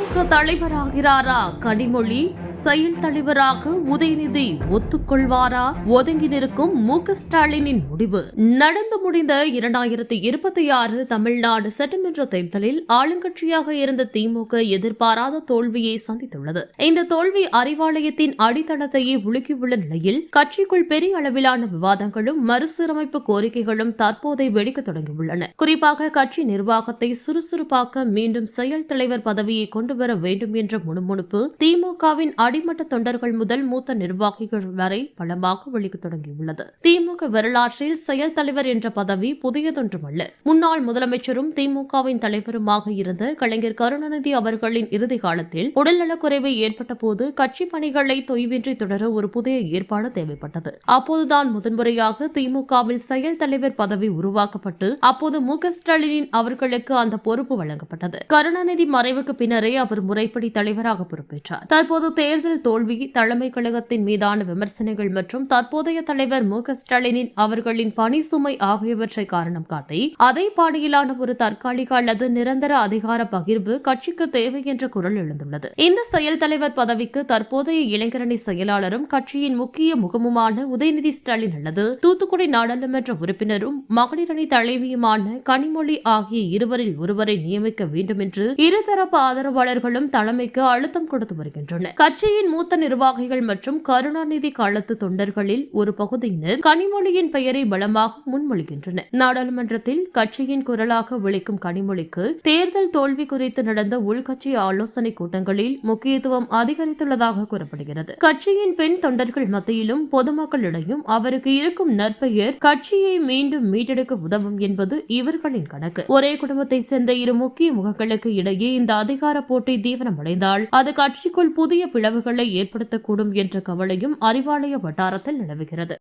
திமுக தலைவராகிறாரா கனிமொழி? செயல் தலைவராக உதயநிதி ஒத்துக்கொள்வாரா? ஒதுங்கி நிற்கும் மு.க. ஸ்டாலினின் முடிவு. நடந்து முடிந்த 2026 தமிழ்நாடு சட்டமன்ற தேர்தலில் ஆளுங்கட்சியாக இருந்த திமுக எதிர்பாராத தோல்வியை சந்தித்துள்ளது. இந்த தோல்வி அறிவாலயத்தின் அடித்தளத்தையே உலுக்கியுள்ள நிலையில் கட்சிக்குள் பெரிய அளவிலான விவாதங்களும் மறுசீரமைப்பு கோரிக்கைகளும் தற்போதை வெடிக்க தொடங்கியுள்ளன. குறிப்பாக கட்சி நிர்வாகத்தை சுறுசுறுப்பாக்க மீண்டும் செயல் தலைவர் பதவியை கொண்டுவர வேண்டும் என்ற முணுமுணுப்பு திமுகவின் அடிமட்ட தொண்டர்கள் முதல் மூத்த நிர்வாகிகள் வரை பலமாக வெளிக்க தொடங்கியுள்ளது. திமுக வரலாற்றில் செயல் தலைவர் என்ற பதவி புதியதொன்றுமல்ல. முன்னாள் முதலமைச்சரும் திமுகவின் தலைவருமாக இருந்த கலைஞர் கருணாநிதி அவர்களின் இறுதி காலத்தில் உடல்நலக்குறைவு ஏற்பட்ட போது கட்சி பணிகளை தொய்வின்றி தொடர ஒரு புதிய ஏற்பாடு தேவைப்பட்டது. அப்போதுதான் முதன்முறையாக திமுகவில் செயல் தலைவர் பதவி உருவாக்கப்பட்டு அப்போது மு.க. ஸ்டாலின் அவர்களுக்கு அந்த பொறுப்பு வழங்கப்பட்டது. கருணாநிதி மறைவுக்கு பின்னரே அவர் முறைப்படி தலைவராக பொறுப்பேற்றார். தற்போது தேர்தல் தோல்வி, தலைமை கழகத்தின் மீதான விமர்சனங்கள் மற்றும் தற்போதைய தலைவர் மு.க. ஸ்டாலினின் அவர்களின் பணி சுமை ஆகியவற்றை காரணம் காட்டி அதே பாணியிலான ஒரு தற்காலிக அல்லது நிரந்தர அதிகார பகிர்வு கட்சிக்கு தேவை என்ற குரல் எழுந்துள்ளது. இந்த செயல் தலைவர் பதவிக்கு தற்போதைய இளைஞரணி செயலாளரும் கட்சியின் முக்கிய முகமுமான உதயநிதி ஸ்டாலின் அல்லது தூத்துக்குடி நாடாளுமன்ற உறுப்பினரும் மகளிரணி தலைவியுமான கனிமொழி ஆகிய இருவரில் ஒருவரை நியமிக்க வேண்டும் என்று இருதரப்பு ஆதரவாளர்களும் தலைமைக்கு அழுத்தம் கொடுத்து வருகின்றனர். கட்சியின் மூத்த நிர்வாகிகள் மற்றும் கருணாநிதி காலத்து தொண்டர்களில் ஒரு பகுதியினர் கனிமொழியின் பெயரை பலமாக முன்மொழிகின்றனர். நாடாளுமன்றத்தில் கட்சியின் குரலாக விളിக்கும் கனிமொழிக்கு தேர்தல் தோல்வி குறித்து நடந்த உள்கட்சி ஆலோசனை கூட்டங்களில் முக்கியத்துவம் அதிகரித்துள்ளதாக கூறப்படுகிறது. கட்சியின் பெண் தொண்டர்கள் மத்தியிலும் பொதுமக்களிடையும் அவருக்கு இருக்கும் நற்பெயர் கட்சியை மீண்டும் மீட்டெடுக்க உதவும் என்பது இவர்களின் கணக்கு. ஒரே குடும்பத்தை சேர்ந்த இரு முக்கிய முகங்களுக்கு இடையே இந்த அதிகார போட்டி தீவிரமடைந்தால் அது கட்சிக்குள் புதிய பிளவுகளை ஏற்படுத்தக்கூடும் என்ற கவலையும் அறிவாலய வட்டாரத்தில் நிலவுகிறது.